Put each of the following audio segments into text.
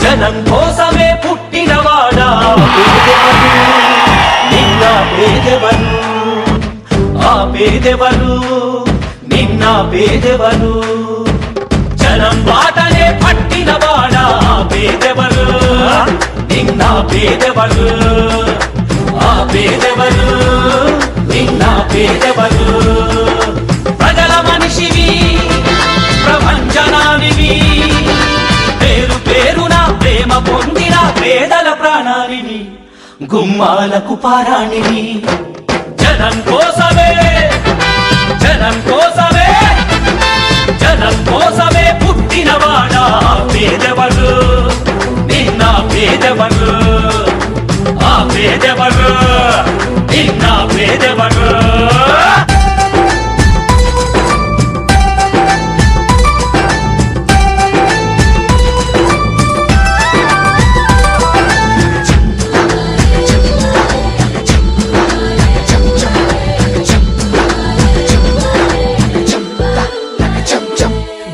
జనం కోసమే పుట్టినవాడా నిన్న పేదెవరు, ఆ పేదెవరు, నిన్న పేదెవరు. జనం బాటనే పట్టినవాడా పేదెవరు, నిన్న పేదెవరు, ఆ పేదెవరు, నిన్న పేదెవరు. ప్రజల మనిషివి, ప్రపంచనానివి, పేరు పేరున ప్రేమ పొందిన పేదల ప్రాణానివి, గుమ్మాలకు పారాణివి. జనం కోసమే, జనం కోసమే, జనం కోసమే పుట్టినవాడా పేదెవరు, నిన్న పేదెవరు, ఆ పేదెవరు, నిన్న పేదెవరు.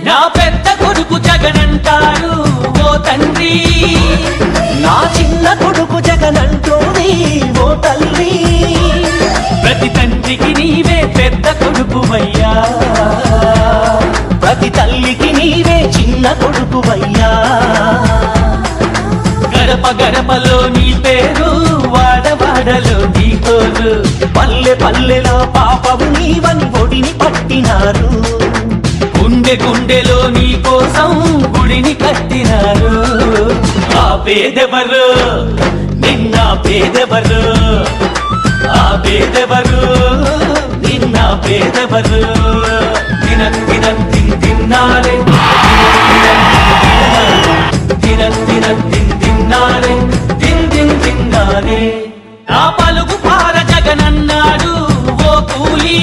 నా పెద్ద కొడుకు జగనంటారు ఓ తండ్రి, నా చిన్న కొడుకు జగనంటోది ఓ తల్లి. ప్రతి తండ్రికి నీవే పెద్ద కొడుకువయ్యా, ప్రతి తల్లికి నీవే చిన్న కొడుకువయ్యా. గడప గడపలో నీ పేరు, వాడవాడలో నీ తోరు, పల్లె పల్లెలో పాపము నీవని ఒడిని పట్టినారు. గుండె గుండెలో నీ కోసం గుడిని కట్టినారు. ఆ పేదెవరు, నిన్న పేదెవరు, ఆ పేదెవరు, నిన్న పేదెవరు. దినం దినం తిన్నారే, దినం దినం తిన్నారే, తిన్నారే. నా పలుగు పార జగనన్నాడు ఓ కూలి,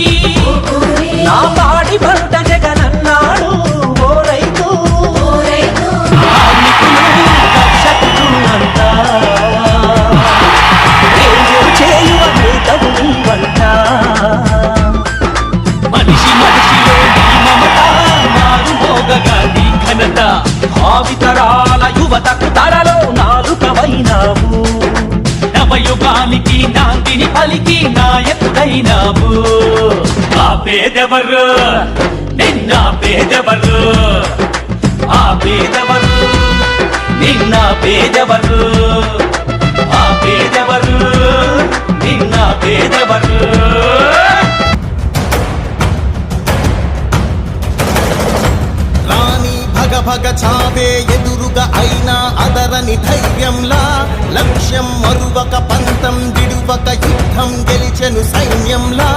నా పాడి పంట జగనన్నాడు ఓ రైతు. రక్షకుడు అంతా చేయువ నేతవు నీవంట. మనిషి మనిషిలో నీ మమత, మారు మోగగా నీ ఘనత. భావితరాల యువతకు తరలో నాలుకవైనావు, నవయుగానికి నాందిని పలికి నాయకుడైనావు. ఆ పేదెవరు, నిన్న పేదెవరు, ఆ పేదెవరు, నిన్న పేదెవరు, ఆ పేదెవరు, నిన్న పేదెవరు. భగ చావే ఎదురుగా అయినా అదరని ధైర్యంలా, లక్ష్యం మరువక పంతం విడువక యుద్ధం గెలిచెను సైన్యంలా.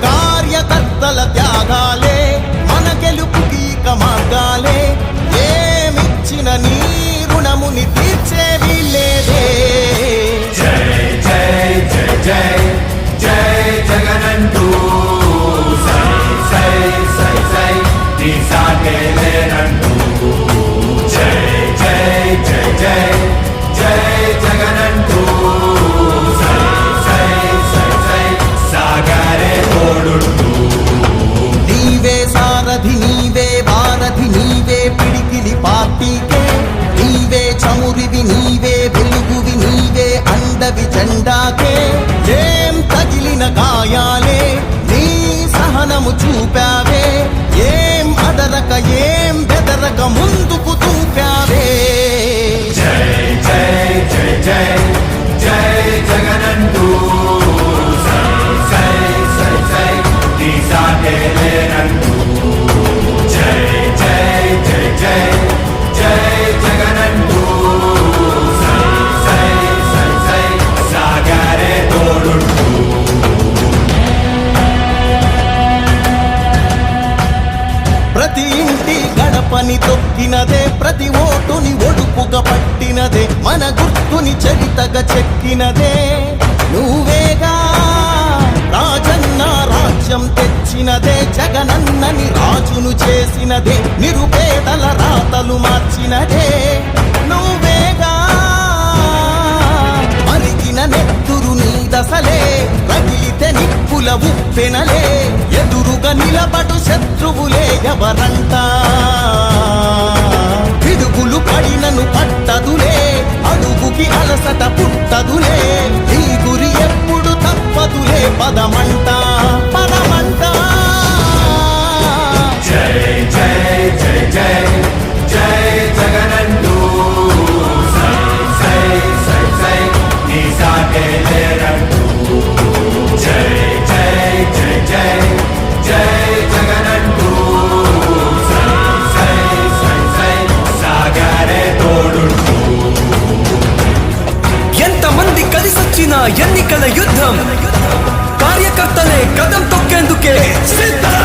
కార్యకర్తల త్యాగాలే మన గెలుపుకి మార్గాలే, ఏమిచ్చిన నీ రుణముని తీర్చేవి లేదే. జై జై జై జై జై జగనంటూ సై సై సై సై నీ సాగే లేనంటూ. జై జై జై జై జై జగనంటూ సై సై సై సై సాగరే తోడుంటూ. నీవే సారథి, నీవే వారధి, నీవే పిడికిలి పార్టీకే. నీవే చమురివి, నీవే వెలుగువి, నీవే అండవి జెండాకే. ఏం తగిలిన గాయాలే నీ సహనము చూపావే, ఏం అదరక ఏం బెదరక ముందుకు దూపావే. జై జై జై జై జై జగనంటూ సై సై సై సై నీ సాగే లేనంటూ. జై జై జై జై జై జగనంటూ సై సై సై సై సాగరే తోడుంటూ. ప్రతి ఇంటి గడపని తొక్కినదే, ప్రతి ఓటుని ఒడుపుగా పట్టినదే, మన గుర్తుని చరితగా చెక్కినదే నువ్వేగా. రాజన్న రాజ్యం తెచ్చినదే, జగనన్నని రాజును చేసినదే, నిరుపేదల రాతలు మార్చినదే నువ్వేగా. మరిగిన నెత్తురు నీ దశలే, రగిలితే నిప్పుల ఉప్పెనలే ఎదురుగా నిలబడు శత్రువులే ఎవరంట పిడుగులు పడినను పట్టదులే అడుగుకి అలసట పుట్టదులే ఈ గురి ఎప్పుడు తప్పదులే పదమంట పదమంట జై జై జై జై జై జగనంటూ సై సై సై సై నీ సాటే లేరంటూ జై జై జై జై జై జగనంటూ సై సై సై సై సాగరే తోడుంటూ ఎంతమంది కలిసొచ్చిన ఎన్నికల యుద్ధం కార్యకర్తలే కదం తొక్కేందుకే సిద్ధం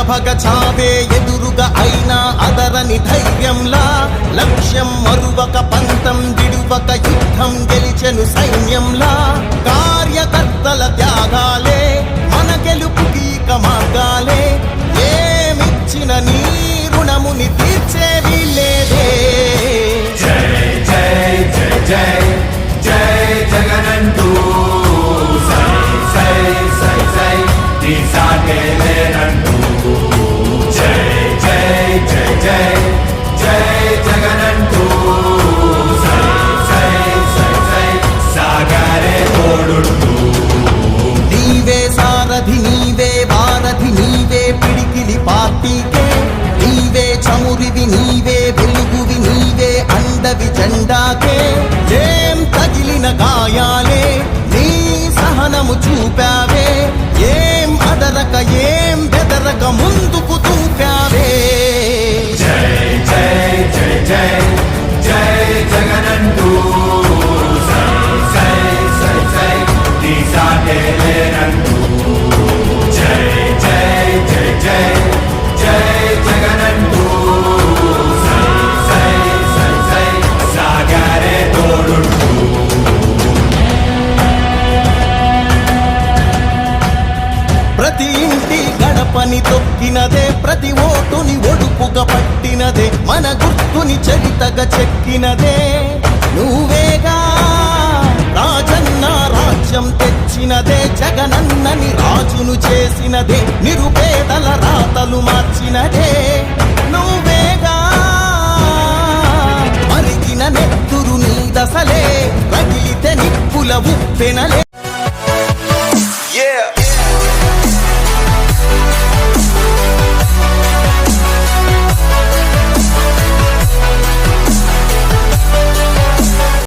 భగ చావే ఎదురుగా అయినా అదరని ధైర్యంలా లక్ష్యం మరువక పంతం విడువక యుద్ధం గెలిచెను సైన్యంలా కార్యకర్తల త్యాగాలే మన గెలుపుకి ఇక మార్గాలే ఏమిచ్చిన నీ రుణముని తీర్చేది లేదే జై జై జై జై జై జగనంటూ సై సై సై సై నీ సాటే లేనంటూ జై జై జై జై జై జగనంటూ సై సై సై సై సాగరే తోడుంటూ నీవే సారథి నీవే వారధి నీవే పిడికిలి పార్టీకే నీవే చమురివి నీవే వెలుగువి నీవే అండవి జెండాకే ఏం తగిలిన గాయాలే నీ సహనము చూపావే ఏం అదరక ఏం బెదరక ముందుకు చూపావే జై జై జై జై జై జగనంటూ సై సై సై సై నీ సాటే లేనంటూ జై జై జై జై జై జగనంటూ సై సై సై సై సాగరే తోడుంటూ ప్రతి ఇంటి గడపని తొక్కినదే ప్రతి ఓటుని ఒడుపుగా పట్టినదే మన గుర్తుని చరితగా చెక్కినదే నువ్వేగా రాజన్న రాజ్యం తెచ్చినదే జగనన్నని రాజును చేసినదే నిరుపేదల రాతలు మార్చినదే నువ్వేగా మరిగిన నెత్తురు నీ దశలే రగిలితే నిప్పుల ఉప్పెనలే